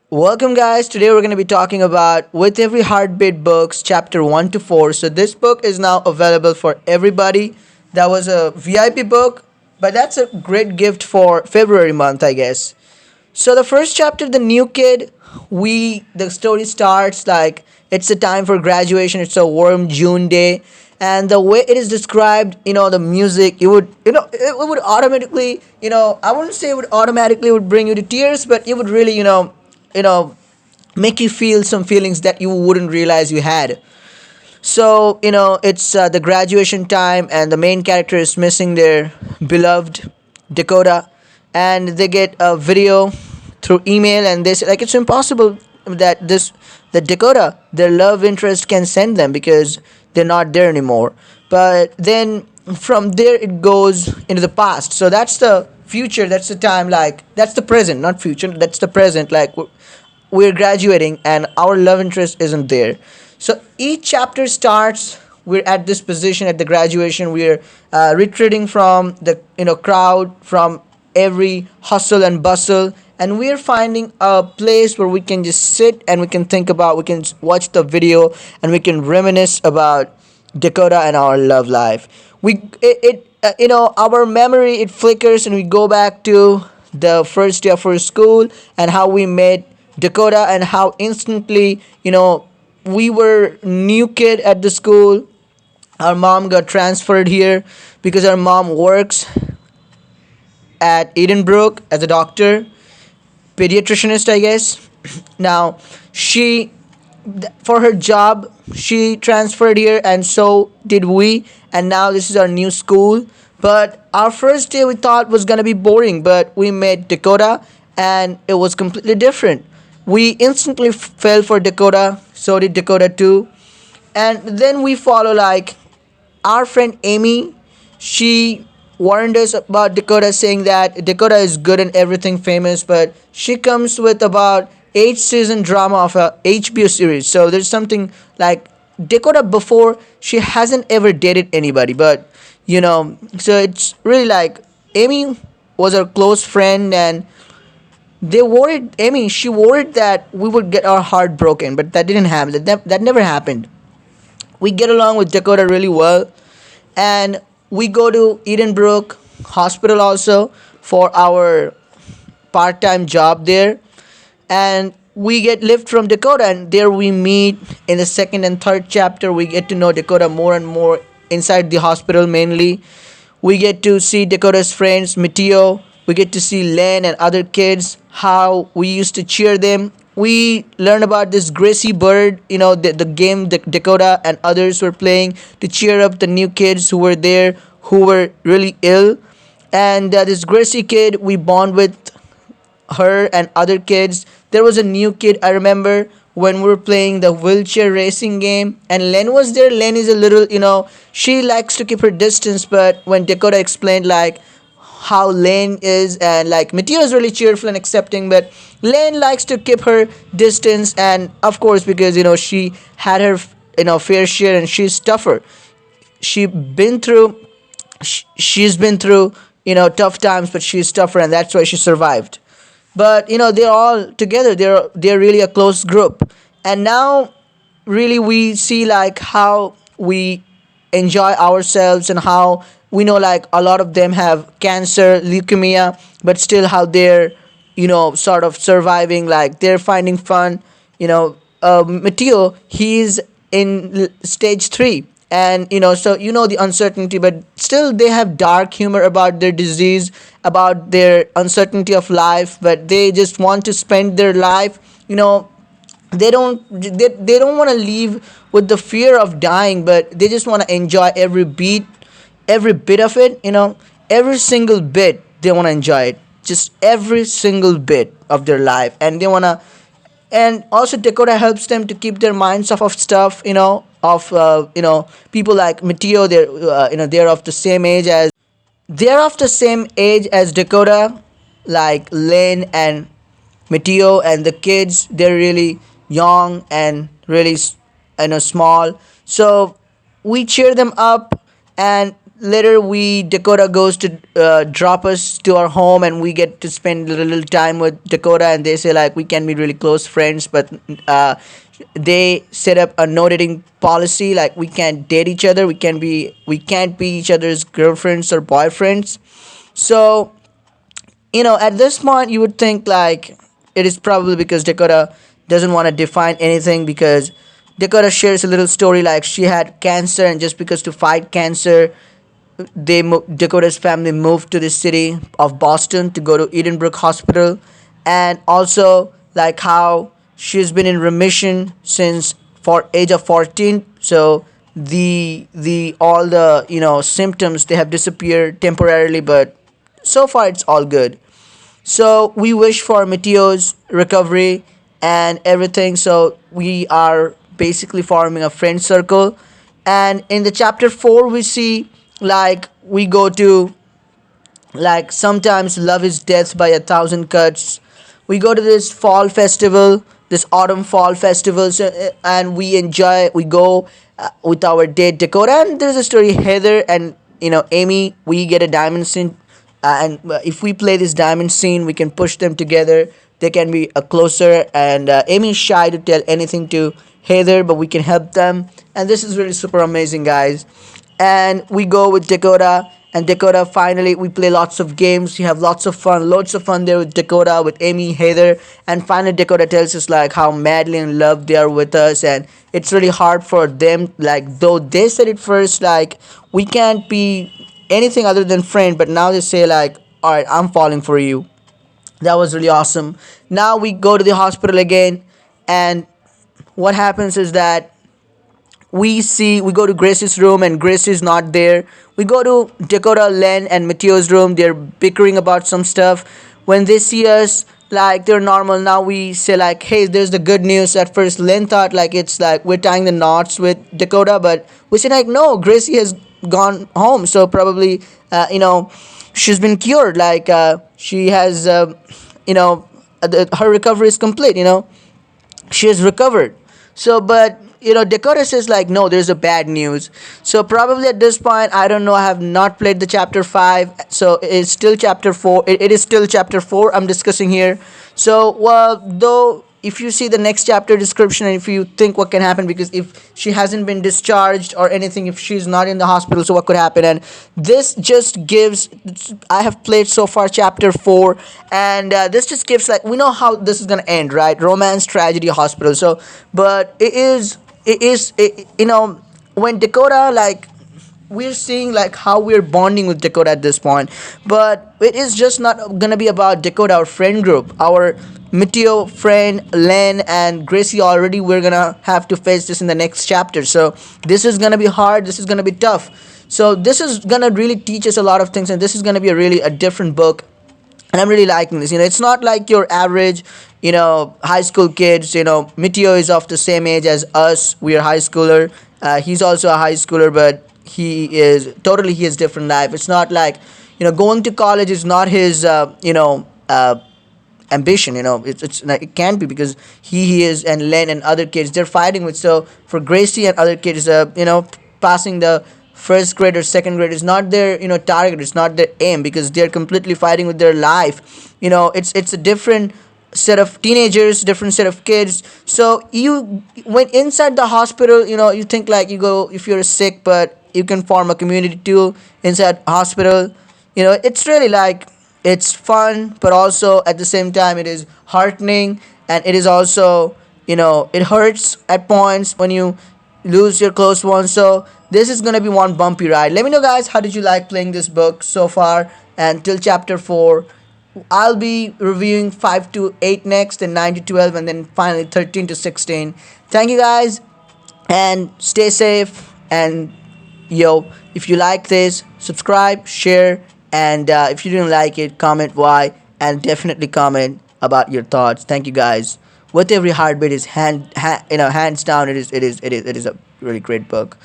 Welcome, guys. Today we're going to be talking about With Every Heartbeat books, chapter 1 to 4. So, this book is now available for everybody. That was a VIP book, but that's a great gift for February month, I guess. So, the first chapter, The New Kid, the story starts like it's a time for graduation, it's a warm June day. And the way it is described, the music, it would automatically, I wouldn't say it would automatically would bring you to tears, but it would really, you know make you feel some feelings that you wouldn't realize you had. So it's the graduation time and the main character is missing their beloved Dakota, and they get a video through email, and they say like it's impossible that Dakota, their love interest, can send them because they're not there anymore. But then from there it goes into the past, so that's the future, that's the time, like that's the present, not future, that's the present. Like we're graduating and our love interest isn't there. So each chapter starts, we're at this position at the graduation, we're retreating from the crowd, from every hustle and bustle, and we're finding a place where we can just sit and we can think about, we can watch the video and we can reminisce about Dakota and our love life. Our memory, it flickers and we go back to the first day of our school and how we met Dakota, and how instantly, we were new kid at the school. Our mom got transferred here because our mom works at Edenbrook as a doctor, pediatricianist, I guess. Now, for her job, she transferred here, and so did we. And now this is our new school. But our first day we thought was gonna be boring, but we met Dakota, and it was completely different. We instantly fell for Dakota. So did Dakota too. And then we follow like our friend Amy. She warned us about Dakota, saying that Dakota is good and everything famous, but she comes with about 8 season drama of a HBO series. So there's something like Dakota before, she hasn't ever dated anybody, but so it's really like Amy was our close friend, and they worried Amy. She worried that we would get our heart broken, but that didn't happen. That never happened. We get along with Dakota really well, and we go to Edenbrook Hospital also for our part-time job there, and we get lift from Dakota, and there we meet in the second and third chapter. We get to know Dakota more and more inside the hospital mainly. We get to see Dakota's friends, Mateo. We get to see Len and other kids, how we used to cheer them. We learn about this Gracie Bird, the game that Dakota and others were playing to cheer up the new kids who were there, who were really ill. And this Gracie kid, we bond with her and other kids. There was a new kid, I remember, when we were playing the wheelchair racing game, and Len was there. Len is a little, she likes to keep her distance, but when Dakota explained like how Len is, and like Mateo is really cheerful and accepting, but Len likes to keep her distance, and of course because she had her fair share and she's tougher. She been through she's been through tough times, but she's tougher, and that's why she survived. But they're all together, they're really a close group. And now really we see like how we enjoy ourselves, and how we know like a lot of them have cancer, leukemia, but still how they're sort of surviving, like they're finding fun. Mateo, he's in stage 3, and so the uncertainty, but still they have dark humor about their disease, about their uncertainty of life, but they just want to spend their life. They don't want to leave with the fear of dying, but they just want to enjoy every bit of it. Every single bit, they want to enjoy it, just every single bit of their life, and they want to. And also Dakota helps them to keep their minds off of stuff, of people like Mateo. They're of the same age as Dakota, like Lane and Mateo, and the kids, they're really young and really small. So we cheer them up, and later we Dakota goes to drop us to our home, and we get to spend a little time with Dakota, and they say like we can be really close friends, but they set up a no dating policy, like we can't date each other, we can't be each other's girlfriends or boyfriends. So at this point you would think like it is probably because Dakota doesn't want to define anything, because Dakota shares a little story like she had cancer, and just because to fight cancer, Dakota's family moved to the city of Boston to go to Edenbrook Hospital, and also like how she's been in remission since for age of 14. So the all the symptoms, they have disappeared temporarily, but so far it's all good. So we wish for Meteo's recovery and everything. So we are basically forming a friend circle. And in the chapter 4, we see like we go to like sometimes love is death by a thousand cuts. We go to this fall festival, this autumn fall festival, so, and we enjoy. We go with our date Dakota, and there's a story Heather and Amy. We get a diamond scene, and if we play this diamond scene, we can push them together. They can be closer, and Amy is shy to tell anything to Heather, but we can help them, and this is really super amazing, guys. And we go with Dakota, and Dakota finally we play lots of games. We have loads of fun there with Dakota, with Amy, Heather, and finally Dakota tells us like how madly in love they are with us, and it's really hard for them. Like though they said it first, like we can't be anything other than friend, but now they say like, all right, I'm falling for you. That was really awesome. Now we go to the hospital again, and what happens is that we go to Grace's room, and Grace is not there. We go to Dakota, Len, and Mateo's room. They're bickering about some stuff. When they see us, like they're normal. Now we say like, hey, there's the good news. At first, Len thought like it's like we're tying the knots with Dakota, but we say like, no, Gracie has gone home. So probably, she's been cured. Like she has, her recovery is complete. She has recovered. So, but Dakota says like, no, there's a bad news. So probably at this point, I don't know. I have not played the chapter 5, so it's still chapter 4. It is still chapter 4 I'm discussing here. So, well, though, if you see the next chapter description, and if you think what can happen, because if she hasn't been discharged or anything, if she's not in the hospital, so what could happen? And this just gives, I have played so far chapter 4, and this just gives like, we know how this is going to end, right? Romance, tragedy, hospital. So but when Dakota, like we're seeing like how we're bonding with Dakota at this point, but it is just not gonna be about Dakota, our friend group, our Miteo friend Len and Gracie. Already we're gonna have to face this in the next chapter, so this is gonna be hard, this is gonna be tough. So this is gonna really teach us a lot of things, and this is gonna be a different book, and I'm really liking this. It's not like your average, high school kids. Miteo is of the same age as us. We are high schooler. He's also a high schooler, but he has different life. It's not like, going to college is not his, ambition. It can't be, because he is, and Len and other kids they're fighting with. So for Gracie and other kids, passing the first grade or second grade is not their target. It's not their aim, because they're completely fighting with their life. It's a different set of teenagers, different set of kids. So you, when inside the hospital, you think like you go, if you're sick, but you can form a community too inside hospital. It's really like, it's fun, but also at the same time it is heartening, and it is also, it hurts at points when you lose your close ones. So this is gonna be one bumpy ride. Let me know, guys, how did you like playing this book so far and till chapter 4. I'll be reviewing 5 to 8 next, and 9 to 12, and then finally 13 to 16. Thank you, guys, and stay safe. And if you like this, subscribe, share, and if you didn't like it, comment why, and definitely comment about your thoughts. Thank you, guys. With every heartbeat is hands down, it is a really great book.